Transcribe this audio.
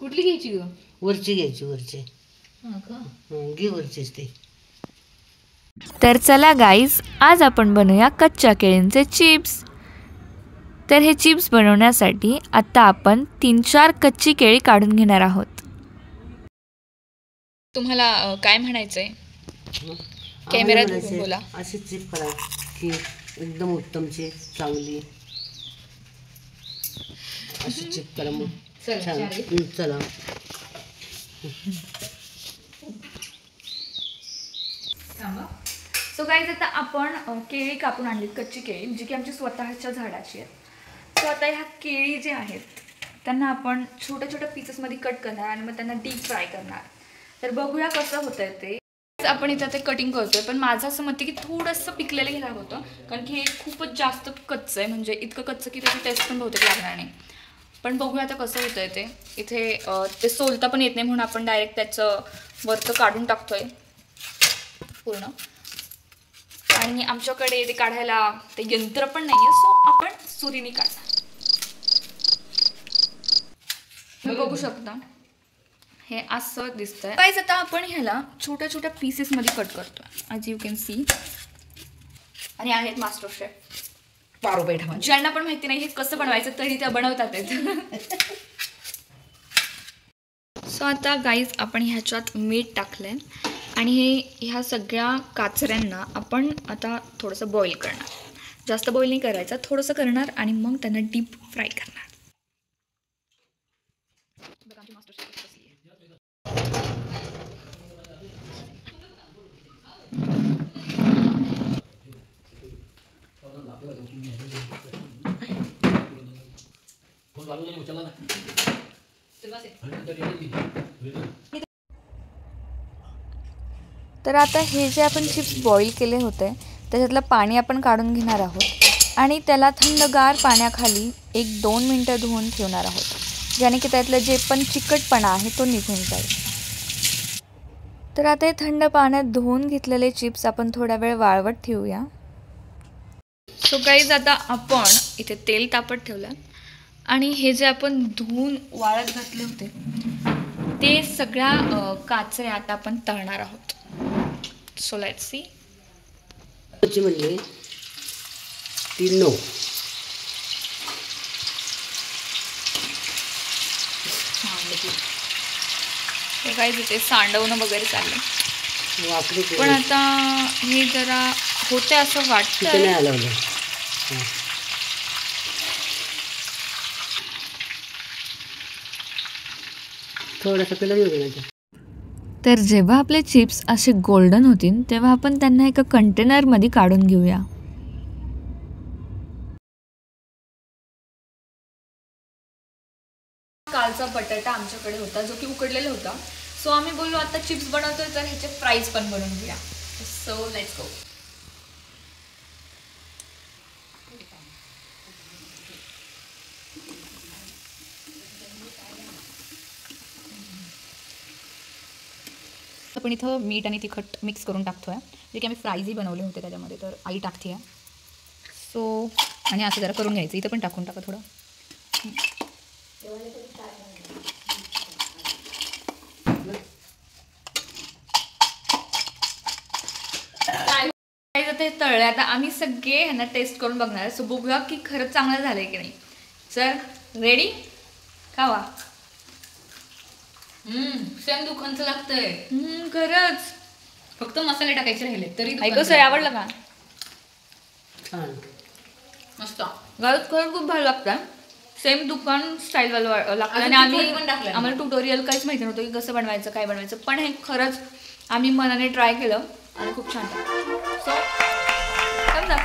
कुठली घ्यायची ग? वरची घ्यायची, वरची. हा का? घे वरचीच ते. तर चला गाईज, आज आपण बनवूया कच्च्या केळींचे चिप्स. तर हे चिप्स बनवण्यासाठी आता आपण 3-4 कच्ची केळी काढून घेणार आहोत. तुम्हाला काय म्हणायचंय? आम्हाला कॅमेऱ्यात म्हणायचे, बोला. अशी चिप करा की एकदम उत्तमची, चांगली अशी चिप करा मग छान. चला. सो गाईज, आता आपण केळी कापून आणली, कच्ची केळी, जी की आमची स्वतःच्या झाडाची आहेत. सो आता ह्या केळी जे आहेत त्यांना आपण छोट्या छोट्या पीसेसमध्ये कट करणार आणि मग त्यांना डीप फ्राय करणार. तर बघूया कसं होतंय ते. आपण इथं ते कटिंग करतोय, पण माझं असं मत आहे की थोडंसं पिकलेलं घेणार होतं, कारण की हे खूपच जास्त कच्चं आहे, म्हणजे इतकं कच्चं की त्याची टेस्ट पण बहुतेक लागणार नाही. पण बघूया आता कसं होतंय ते. इथे ते सोलता पण येत नाही म्हणून आपण डायरेक्ट त्याचं वरतं काढून टाकतोय पूर्ण. आणि आमच्याकडे ते काढायला ते यंत्र पण नाही आहे, सो आपण सुरीने काढणार. बघू शकता हे असं दिसतंय. गाईज, आता आपण ह्याला छोट्या छोट्या पीसेसमध्ये कट करतो, ॲज यू कॅन सी. आणि आहेत मास्टर शेफ पारोबेट, ज्यांना पण माहिती नाही हे कसं बनवायचं तरी त्या बनवतात. सो आता गाईज, आपण ह्याच्यात मीठ टाकलंय आणि ह्या सगळ्या काचऱ्यांना आपण आता थोडंसं बॉईल करणार. जास्त बॉईल नाही करायचं, थोडंसं करणार आणि मग त्यांना डीप फ्राय करणार. तर आता हे जे आपण चिप्स बॉईल केले होते त्याच्यातलं पाणी आपण काढून घेणार आहोत आणि त्याला थंडगार पाण्याखाली 1-2 मिनटं धुवून ठेवणार आहोत, ज्याने की त्यातलं जे पण चिकटपणा आहे तो निघून जाईल. तर आता हे थंड पाण्यात धुवून घेतलेले चिप्स आपण थोडा वेळ वाळवत ठेवूया. सो गाईज, आता आपण इथे तेल तापत ठेवलं आणि हे जे आपण धुवून वाळत घातले होते ते सगळ्या काचऱ्या आता आपण तळणार आहोत. So let's see. म्हणली ती नो. गाईज, इथे सांडवणं वगैरे चाललं, पण आता हे जरा होते असं वाटतं. थोडंसं केलं. तर जेव्हा आपले चिप्स असे गोल्डन होतील तेव्हा आपण त्यांना एका कंटेनरमध्ये काढून घेऊया. कालचा बटाटा आमच्याकडे होता जो की उकडलेला होता, सो आम्ही बोललो आता चिप्स बनवतोय तर ह्याचे फ्राईज पण बनवून घेऊया. So let's go. आपण इथं मीठ आणि तिखट मिक्स करून टाकतोय, जे की आम्ही फ्राईजही बनवले होते त्याच्यामध्ये, तर आई टाकते आहे. सो आणि असं जरा करून घ्यायचं. इथं पण टाकून टाका थोडं. ते तळले, आता आम्ही सगळे ह्यांना टेस्ट करून बघणार, सो बघूया की खरंच चांगलं झालंय की नाही. Sir ready? खावा. सेम दुकानचं लागतंय. खरंच फक्त मसाले टाकायचे राहिले तरी. ऐकू सर, आवडलं का? मस्त. खरंच खूप भारी लागतं. सेम दुकान स्टाईलवालं लागतं. आणि आम्हाला ट्युटोरियल काहीच माहिती नव्हतं की कसं बनवायचं, काय बनवायचं, पण हे खरंच आम्ही मनाने ट्राय केलं आणि खूप छान. सो समजा